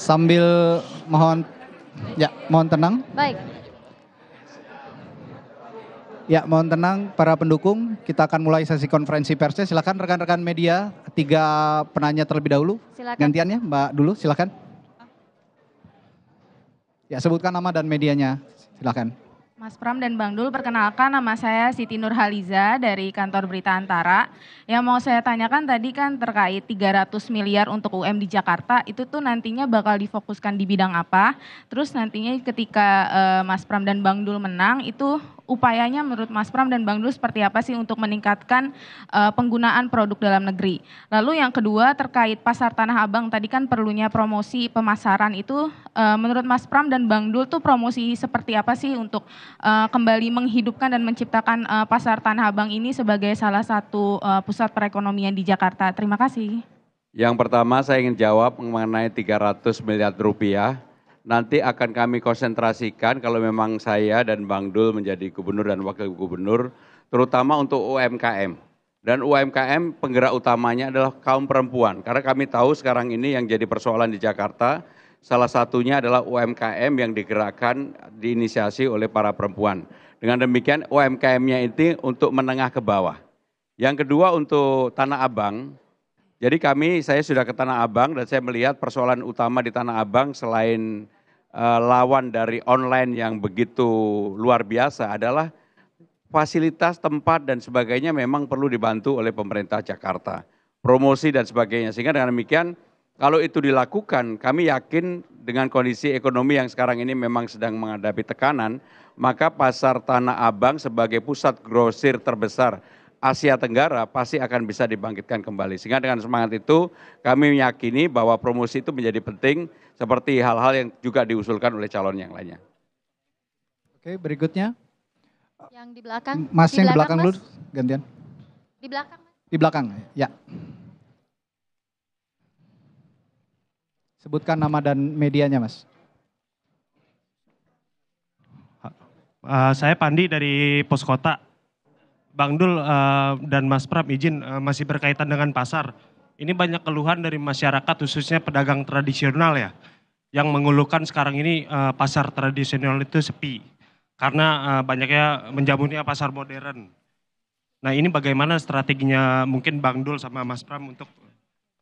Sambil mohon tenang. Baik. Ya, mohon tenang para pendukung. Kita akan mulai sesi konferensi persnya. Silakan rekan-rekan media, 3 penanya terlebih dahulu. Silakan. Gantian ya, Mbak dulu, silakan. Ya, sebutkan nama dan medianya. Silakan. Mas Pram dan Bang Dul, perkenalkan nama saya Siti Nurhaliza dari kantor Berita Antara. Yang mau saya tanyakan tadi kan terkait 300 miliar untuk UM di Jakarta, itu tuh nantinya bakal difokuskan di bidang apa? Terus nantinya ketika Mas Pram dan Bang Dul menang, itu upayanya menurut Mas Pram dan Bang Dul seperti apa sih untuk meningkatkan penggunaan produk dalam negeri? Lalu yang kedua terkait pasar Tanah Abang, tadi kan perlunya promosi pemasaran itu menurut Mas Pram dan Bang Dul tuh promosi seperti apa sih untuk kembali menghidupkan dan menciptakan pasar Tanah Abang ini sebagai salah satu pusat perekonomian di Jakarta? Terima kasih. Yang pertama saya ingin jawab mengenai 300 miliar rupiah. Nanti akan kami konsentrasikan kalau memang saya dan Bang Dul menjadi gubernur dan wakil gubernur, terutama untuk UMKM. Dan UMKM penggerak utamanya adalah kaum perempuan. Karena kami tahu sekarang ini yang jadi persoalan di Jakarta, salah satunya adalah UMKM yang digerakkan, diinisiasi oleh para perempuan. Dengan demikian UMKM-nya itu untuk menengah ke bawah. Yang kedua untuk Tanah Abang. Jadi saya sudah ke Tanah Abang dan saya melihat persoalan utama di Tanah Abang selain lawan dari online yang begitu luar biasa adalah fasilitas tempat dan sebagainya memang perlu dibantu oleh pemerintah Jakarta. Promosi dan sebagainya. Sehingga dengan demikian kalau itu dilakukan kami yakin dengan kondisi ekonomi yang sekarang ini memang sedang menghadapi tekanan, maka pasar Tanah Abang sebagai pusat grosir terbesar Asia Tenggara pasti akan bisa dibangkitkan kembali. Sehingga dengan semangat itu kami meyakini bahwa promosi itu menjadi penting seperti hal-hal yang juga diusulkan oleh calon yang lainnya. Oke, berikutnya. Yang di belakang. Mas yang di belakang dulu, gantian. Di belakang. Di belakang, ya. Sebutkan nama dan medianya, Mas. Saya Pandi dari Pos Kota. Bang Dul dan Mas Pram izin masih berkaitan dengan pasar. Ini banyak keluhan dari masyarakat khususnya pedagang tradisional ya. Yang mengeluhkan sekarang ini pasar tradisional itu sepi. Karena banyaknya menjamunya pasar modern. Nah ini bagaimana strateginya mungkin Bang Dul sama Mas Pram untuk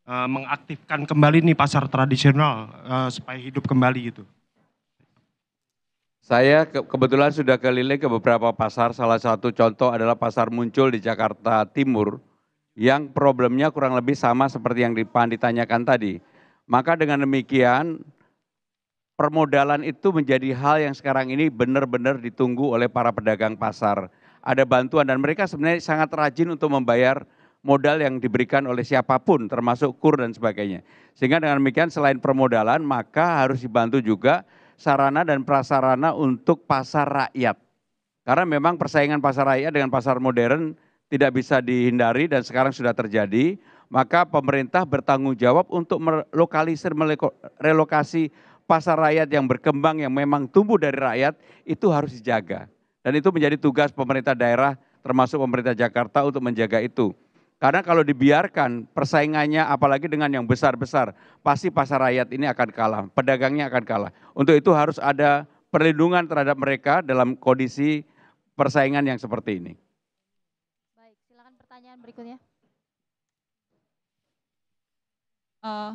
mengaktifkan kembali nih pasar tradisional supaya hidup kembali gitu. Saya kebetulan sudah keliling ke beberapa pasar, salah satu contoh adalah pasar Muncul di Jakarta Timur, yang problemnya kurang lebih sama seperti yang ditanyakan tadi. Maka dengan demikian, permodalan itu menjadi hal yang sekarang ini benar-benar ditunggu oleh para pedagang pasar. Ada bantuan dan mereka sebenarnya sangat rajin untuk membayar modal yang diberikan oleh siapapun, termasuk KUR dan sebagainya. Sehingga dengan demikian selain permodalan, maka harus dibantu juga sarana dan prasarana untuk pasar rakyat. Karena memang persaingan pasar rakyat dengan pasar modern tidak bisa dihindari dan sekarang sudah terjadi, maka pemerintah bertanggung jawab untuk relokasi pasar rakyat yang berkembang yang memang tumbuh dari rakyat itu harus dijaga. Dan itu menjadi tugas pemerintah daerah termasuk pemerintah Jakarta untuk menjaga itu. Karena kalau dibiarkan persaingannya apalagi dengan yang besar-besar, pasti pasar rakyat ini akan kalah, pedagangnya akan kalah. Untuk itu harus ada perlindungan terhadap mereka dalam kondisi persaingan yang seperti ini. Baik, silakan pertanyaan berikutnya.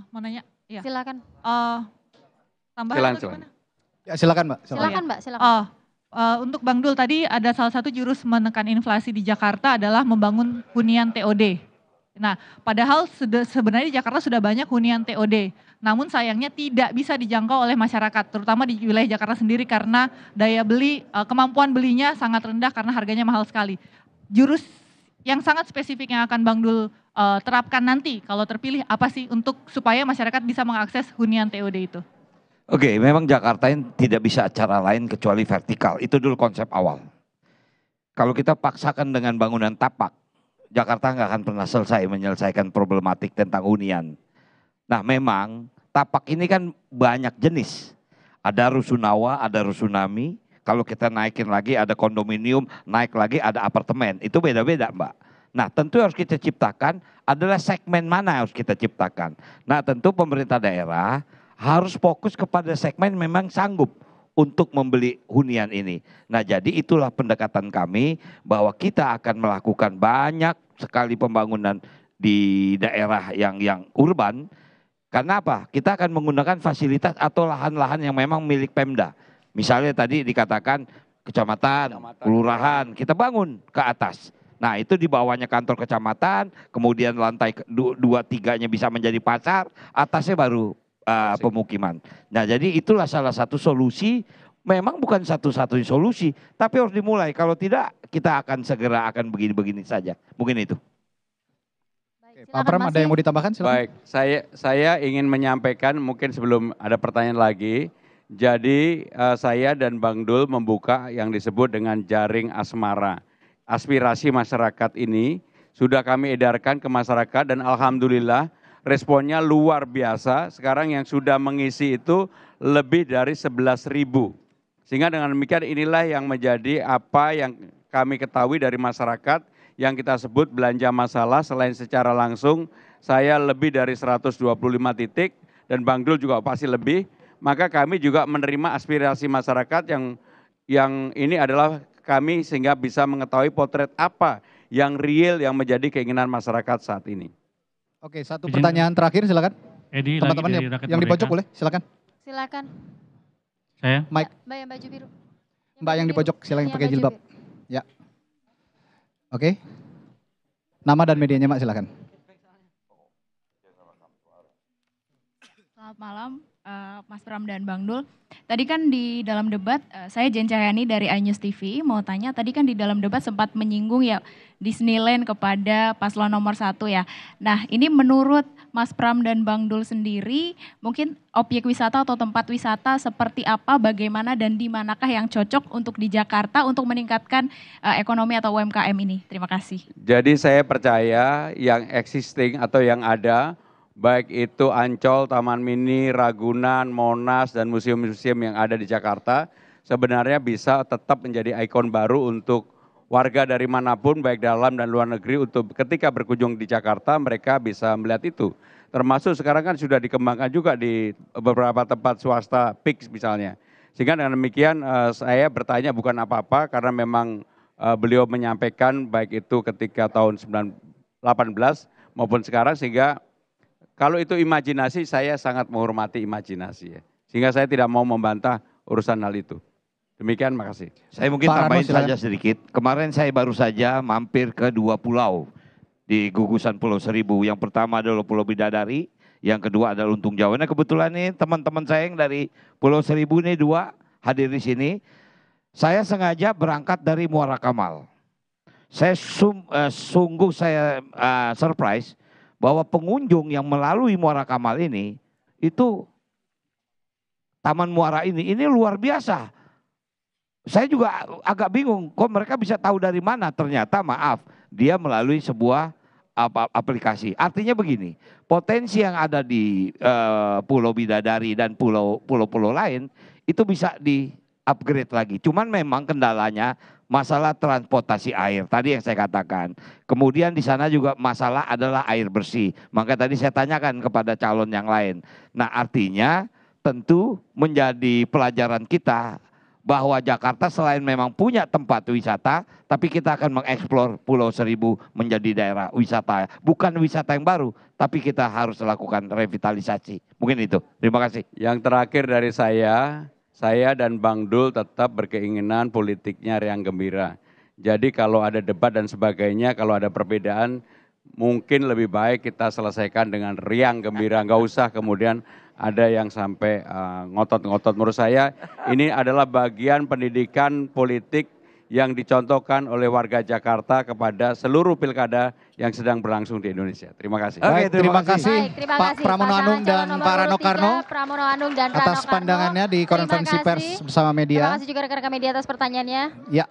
Mau nanya? Ya. Silakan. Tambahan atau gimana? Ya, silakan Mbak. Silakan Mbak, silakan. Untuk Bang Dul tadi ada salah satu jurus menekan inflasi di Jakarta adalah membangun hunian TOD. Nah, padahal sebenarnya di Jakarta sudah banyak hunian TOD. Namun sayangnya tidak bisa dijangkau oleh masyarakat, terutama di wilayah Jakarta sendiri karena daya beli, kemampuan belinya sangat rendah karena harganya mahal sekali. Jurus yang sangat spesifik yang akan Bang Dul terapkan nanti kalau terpilih apa sih untuk supaya masyarakat bisa mengakses hunian TOD itu? Oke, memang Jakarta ini tidak bisa cara lain kecuali vertikal. Itu dulu konsep awal. Kalau kita paksakan dengan bangunan tapak, Jakarta nggak akan pernah menyelesaikan problematik tentang hunian. Nah memang tapak ini kan banyak jenis. Ada rusunawa, ada rusunami. Kalau kita naikin lagi ada kondominium, naik lagi ada apartemen. Itu beda-beda Mbak. Nah tentu harus kita ciptakan adalah segmen mana harus kita ciptakan. Nah tentu pemerintah daerah harus fokus kepada segmen memang sanggup untuk membeli hunian ini. Nah, jadi itulah pendekatan kami bahwa kita akan melakukan banyak sekali pembangunan di daerah yang urban. Karena apa? Kita akan menggunakan fasilitas atau lahan-lahan yang memang milik Pemda. Misalnya tadi dikatakan kecamatan, kelurahan, kita bangun ke atas. Nah, itu di bawahnya kantor kecamatan, kemudian lantai 2-3-nya bisa menjadi pasar, atasnya baru pemukiman. Nah, jadi itulah salah satu solusi, memang bukan satu-satunya solusi, tapi harus dimulai. Kalau tidak, kita akan segera akan begini-begini saja. Mungkin itu. Baik, Pak Pram, ada yang mau ditambahkan? Silakan. Baik, saya ingin menyampaikan mungkin sebelum ada pertanyaan lagi. Jadi saya dan Bang Dul membuka yang disebut dengan jaring asmara. Aspirasi masyarakat ini sudah kami edarkan ke masyarakat dan alhamdulillah responnya luar biasa. Sekarang yang sudah mengisi itu lebih dari 11.000. Sehingga dengan demikian inilah yang menjadi apa yang kami ketahui dari masyarakat yang kita sebut belanja masalah. Selain secara langsung saya lebih dari 125 titik dan Bang Dul juga pasti lebih. Maka kami juga menerima aspirasi masyarakat yang ini adalah kami sehingga bisa mengetahui potret apa yang real yang menjadi keinginan masyarakat saat ini. Oke, satu pertanyaan terakhir silakan. Edi, Teman-teman yang di pojok boleh, silakan. Silakan. Saya? Mike. Mbak yang baju biru. Mbak yang di pojok, silakan Yang pakai baju jilbab. biru. Ya. Oke. Nama dan medianya Mbak, silakan. Selamat malam, Mas Pram dan Bang Dul. Tadi kan di dalam debat, saya Jen Cahyani dari iNews TV mau tanya, tadi kan di dalam debat sempat menyinggung ya Disneyland kepada paslon nomor 1 ya. Nah, ini menurut Mas Pram dan Bang Dul sendiri, mungkin objek wisata atau tempat wisata seperti apa, bagaimana dan di manakah yang cocok untuk di Jakarta untuk meningkatkan ekonomi atau UMKM ini? Terima kasih. Jadi saya percaya yang existing atau yang ada, baik itu Ancol, Taman Mini, Ragunan, Monas, dan museum-museum yang ada di Jakarta, sebenarnya bisa tetap menjadi ikon baru untuk warga dari manapun, baik dalam dan luar negeri, untuk ketika berkunjung di Jakarta, mereka bisa melihat itu. Termasuk sekarang kan sudah dikembangkan juga di beberapa tempat swasta, PIX misalnya. Sehingga dengan demikian saya bertanya bukan apa-apa, karena memang beliau menyampaikan baik itu ketika tahun 1918 maupun sekarang, sehingga kalau itu imajinasi, saya sangat menghormati imajinasi ya. Sehingga saya tidak mau membantah urusan hal itu. Demikian, makasih. Saya mungkin Pak tambahin Rano, saja sedikit. Kemarin saya baru saja mampir ke 2 pulau di gugusan Pulau Seribu. Yang pertama adalah Pulau Bidadari, yang kedua adalah Untung Jawa. Nah, kebetulan nih teman-teman saya yang dari Pulau Seribu nih 2 hadir di sini. Saya sengaja berangkat dari Muara Kamal. Saya sungguh surprise bahwa pengunjung yang melalui Muara Kamal ini, itu Taman Muara ini luar biasa. Saya juga agak bingung, kok mereka bisa tahu dari mana? Ternyata maaf, dia melalui sebuah aplikasi. Artinya begini, potensi yang ada di Pulau Bidadari dan pulau-pulau lain, itu bisa di-upgrade lagi. Cuman memang kendalanya masalah transportasi air, tadi yang saya katakan. Kemudian di sana juga masalah adalah air bersih. Maka tadi saya tanyakan kepada calon yang lain. Nah, artinya tentu menjadi pelajaran kita bahwa Jakarta selain memang punya tempat wisata, tapi kita akan mengeksplor Pulau Seribu menjadi daerah wisata. Bukan wisata yang baru, tapi kita harus lakukan revitalisasi. Mungkin itu. Terima kasih. Yang terakhir dari saya dan Bang Dul tetap berkeinginan politiknya riang gembira. Jadi kalau ada debat dan sebagainya, kalau ada perbedaan, mungkin lebih baik kita selesaikan dengan riang gembira. Nggak usah kemudian ada yang sampai ngotot-ngotot. Menurut saya ini adalah bagian pendidikan politik yang dicontohkan oleh warga Jakarta kepada seluruh pilkada yang sedang berlangsung di Indonesia. Terima kasih. Baik, terima kasih Baik, terima Pak kasih. Pramono Pasangan Anung dan calon nomor Pak Rano urut Karno 3, Pramono Anung dan Rano atas Karno. pandangannya di Terima konferensi kasih. pers bersama media. Terima kasih juga rekan-rekan media atas pertanyaannya. Ya.